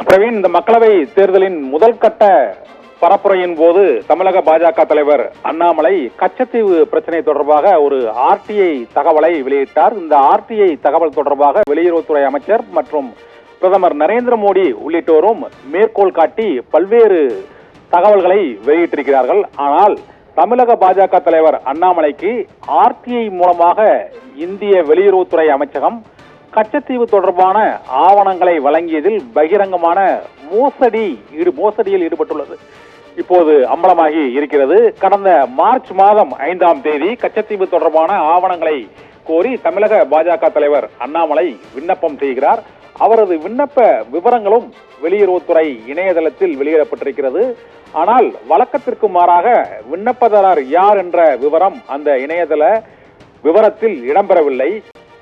பிரவீன், இந்த மக்களவை தேர்தலின் முதல் கட்ட பரப்புரையின் போது தமிழக பாஜக தலைவர் அண்ணாமலை கச்சத்தீவு பிரச்சனை தொடர்பாக ஒரு ஆர்டிஐ தகவலை வெளியிட்டார். இந்த ஆர்டிஐ தகவல் தொடர்பாக வெளியுறவுத்துறை அமைச்சர் மற்றும் பிரதமர் நரேந்திர மோடி உள்ளிட்டோரும் மேற்கோள் காட்டி பல்வேறு தகவல்களை வெளியிட்டிருக்கிறார்கள். ஆனால் தமிழக பாஜக தலைவர் அண்ணாமலைக்கு ஆர்டிஐ மூலமாக இந்திய வெளியுறவுத்துறை அமைச்சகம் கச்சத்தீவு தொடர்பான ஆவணங்களை வழங்கியதில் பகிரங்கமான மோசடியில் ஈடுபட்டுள்ளது. இப்போது அம்பலமாகி இருக்கிறது. கடந்த மார்ச் மாதம் 5ஆம் தேதி கச்சத்தீவு தொடர்பான ஆவணங்களை கோரி தமிழக பாஜக தலைவர் அண்ணாமலை விண்ணப்பம் செய்கிறார். அவரது விண்ணப்ப விவரங்களும் வெளியுறவுத்துறை இணையதளத்தில் வெளியிடப்பட்டிருக்கிறது. ஆனால் வழக்கத்திற்கு மாறாக விண்ணப்பதாரர் யார் என்ற விவரம் அந்த இணையதள விவரத்தில் இடம்பெறவில்லை.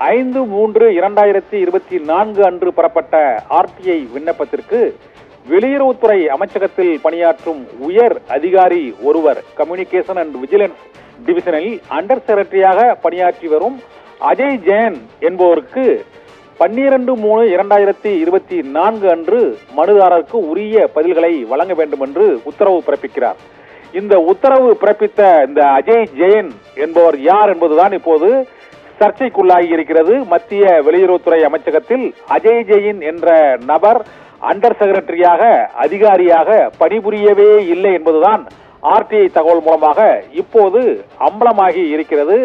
5/3/2024 அன்று பெறப்பட்ட ஆர்டிஐ விண்ணப்பத்திற்கு வெளியுறவுத்துறை அமைச்சகத்தில் பணியாற்றும் உயர் அதிகாரி ஒருவர் கம்யூனிகேஷன் அண்ட் விஜிலன்ஸ் டிவிஷனில் அண்டர் செக்ரட்டரியாக பணியாற்றி வரும் அஜய் ஜெயன் என்பவருக்கு 12/3/2024 அன்று மனுதாரருக்கு உரிய பதில்களை வழங்க வேண்டும் என்று உத்தரவு பிறப்பிக்கிறார். இந்த உத்தரவு பிறப்பித்த இந்த அஜய் ஜெயன் என்பவர் யார் என்பதுதான் இப்போது சர்ச்சைக்குள்ளாகி இருக்கிறது. மத்திய வெளியுறவுத்துறை அமைச்சகத்தில் அஜய் ஜெயின் என்ற நபர் அண்டர் செக்ரட்டரியாக அதிகாரியாக பணிபுரியவே இல்லை என்பதுதான் ஆர்டிஐ தகவல் மூலமாக இப்போது அம்பலமாகி இருக்கிறது.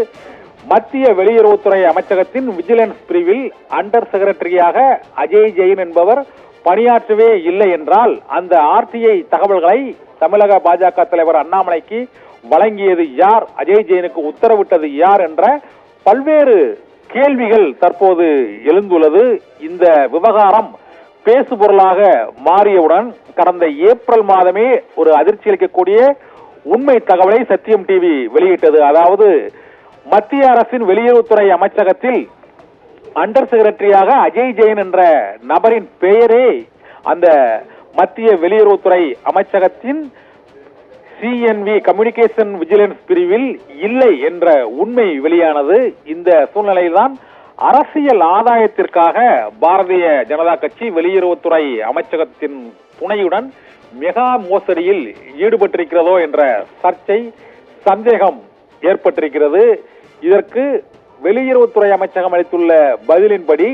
மத்திய வெளியுறவுத்துறை அமைச்சகத்தின் விஜிலன்ஸ் பிரிவில் அண்டர் செக்ரட்டரியாக அஜய் ஜெயின் என்பவர் பணியாற்றவே இல்லை என்றால் அந்த ஆர்டிஐ தகவல்களை தமிழக பாஜக தலைவர் அண்ணாமலைக்கு வழங்கியது யார், அஜய் ஜெயினுக்கு உத்தரவிட்டது யார் என்ற பல்வேறு கேள்விகள் தற்போது எழுந்துள்ளது. இந்த விவகாரம் பேசுபொருளாக மாறியவுடன் கடந்த ஏப்ரல் மாதமே ஒரு அதிர்ச்சி அளிக்கக்கூடிய உண்மை தகவலை சத்தியம் டிவி வெளியிட்டது. அதாவது மத்திய அரசின் வெளியுறவுத்துறை அமைச்சகத்தில் அண்டர் செக்ரட்டரியாக அஜய் ஜெயின் என்ற நபரின் பெயரே அந்த மத்திய வெளியுறவுத்துறை அமைச்சகத்தின் சிஎன்வி கம்யூனிகேஷன் விஜிலன்ஸ் பிரிவில் இல்லை என்ற உண்மை வெளியானது. இந்த சூழ்நிலையில்தான் அரசியல் ஆதாயத்திற்காக பாரதிய ஜனதா கட்சி வெளியுறவுத்துறை அமைச்சகத்தின் துணையுடன் மெகா மோசடியில் ஈடுபட்டிருக்கிறதோ என்ற சர்ச்சை சந்தேகம் ஏற்பட்டிருக்கிறது. இதற்கு வெளியுறவுத்துறை அமைச்சகம் அளித்துள்ள பதிலின்படி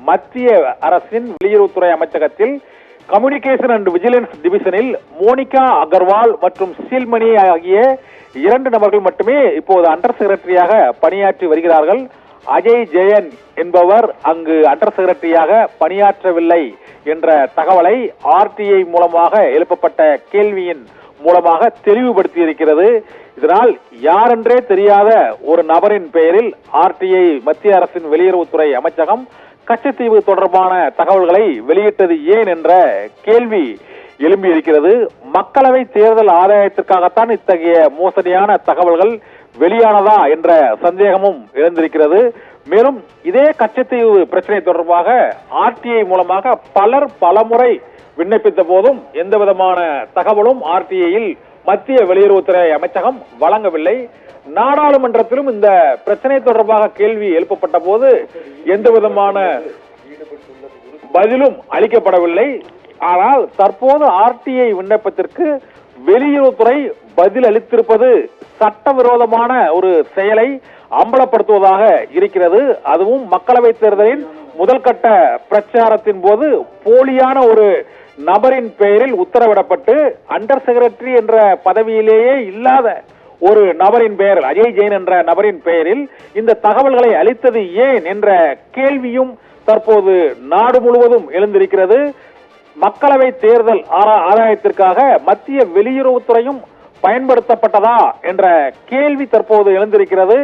மத்திய அரசின் வெளியுறவுத்துறை அமைச்சகத்தில் கம்யூனிகேஷன் அண்ட் விஜிலன்ஸ் டிவிஷனில் மோனிகா அகர்வால் மற்றும் சீல்மணி ஆகிய 2 நபர்கள் மட்டுமே இப்போது அண்டர் செக்ரட்டரியாக பணியாற்றி வருகிறார்கள். அஜய் ஜெயன் என்பவர் அங்கு அண்டர் செக்ரட்டரியாக பணியாற்றவில்லை என்ற தகவலை ஆர்டிஐ மூலமாக எழுப்பப்பட்ட கேள்வியின் மூலமாக தெளிவுபடுத்தி இருக்கிறது. இதனால் யாரென்றே தெரியாத ஒரு நபரின் பெயரில் ஆர்டிஐ மத்திய அரசின் வெளியுறவுத்துறை அமைச்சகம் கச்சத்தீவு தொடர்பான தகவல்களை வெளியிட்டது ஏன் என்ற கேள்வி எழும்பி இருக்கிறது. மக்களவை தேர்தல் ஆதாயத்திற்காகத்தான் இத்தகைய மோசடியான தகவல்கள் வெளியானதா என்ற சந்தேகமும் எழுந்திருக்கிறது. மேலும் இதே கச்சத்தீவு பிரச்சனை தொடர்பாக ஆர்டிஐ மூலமாக பலர் பலமுறை விண்ணப்பித்த போதும் எந்த விதமான தகவலும் ஆர்டிஐயில் மத்திய வெளியுறவுத்துறை அமைச்சகம் வழங்கவில்லை. நாடாளுமன்றத்திலும் இந்த பிரச்சனை தொடர்பாக கேள்வி எழுப்பப்பட்ட போது எந்த விதமான பதிலும் அளிக்கப்படவில்லை. ஆனால் தற்போது ஆர்டிஐ விண்ணப்பத்திற்கு வெளியுறவுத்துறை பதில் அளித்திருப்பது சட்டவிரோதமான ஒரு செயலை அம்பலப்படுத்துவதாக இருக்கிறது. அதுவும் மக்களவை தேர்தலின் முதல் கட்ட பிரச்சாரத்தின் போது போலியான ஒரு நபரின் பெயரில் உத்தரவிடப்பட்டு அண்டர் செக்ரட்டரி என்ற பதவியிலேயே இல்லாத ஒரு நபரின் பெயரில் அஜய் ஜெயின் என்ற நபரின் பெயரில் இந்த தகவல்களை அளித்தது ஏன் என்ற கேள்வியும் தற்போது நாடு முழுவதும் எழுந்திருக்கிறது. மக்களவை தேர்தல் ஆதாயத்திற்காக மத்திய வெளியுறவுத்துறையும் பயன்படுத்தப்பட்டதா என்ற கேள்வி தற்போது எழுந்திருக்கிறது.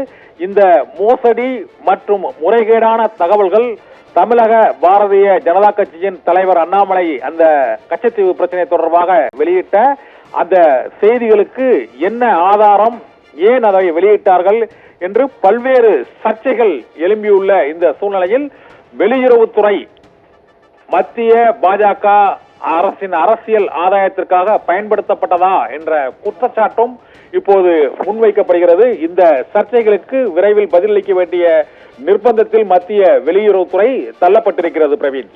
இந்த மோசடி மற்றும் முறைகேடான தகவல்கள் தமிழக பாரதிய ஜனதா கட்சியின் தலைவர் அண்ணாமலை அந்த கச்சத்தீவு பிரச்சனை தொடர்பாக வெளியிட்ட அந்த செய்திகளுக்கு என்ன ஆதாரம், ஏன் அதை வெளியிட்டார்கள் என்று பல்வேறு சர்ச்சைகள் எழும்பியுள்ள இந்த சூழ்நிலையில் வெளியுறவுத்துறை மத்திய பாஜக அரசின் அரசியல் ஆதாயத்திற்காக பயன்படுத்தப்பட்டதா என்ற குற்றச்சாட்டும் இப்போது முன்வைக்கப்படுகிறது. இந்த சர்ச்சைகளுக்கு விரைவில் பதிலளிக்க வேண்டிய நிர்பந்தத்தில் மத்திய வெளியுறவுத்துறை தள்ளப்பட்டிருக்கிறது. பிரவீன்.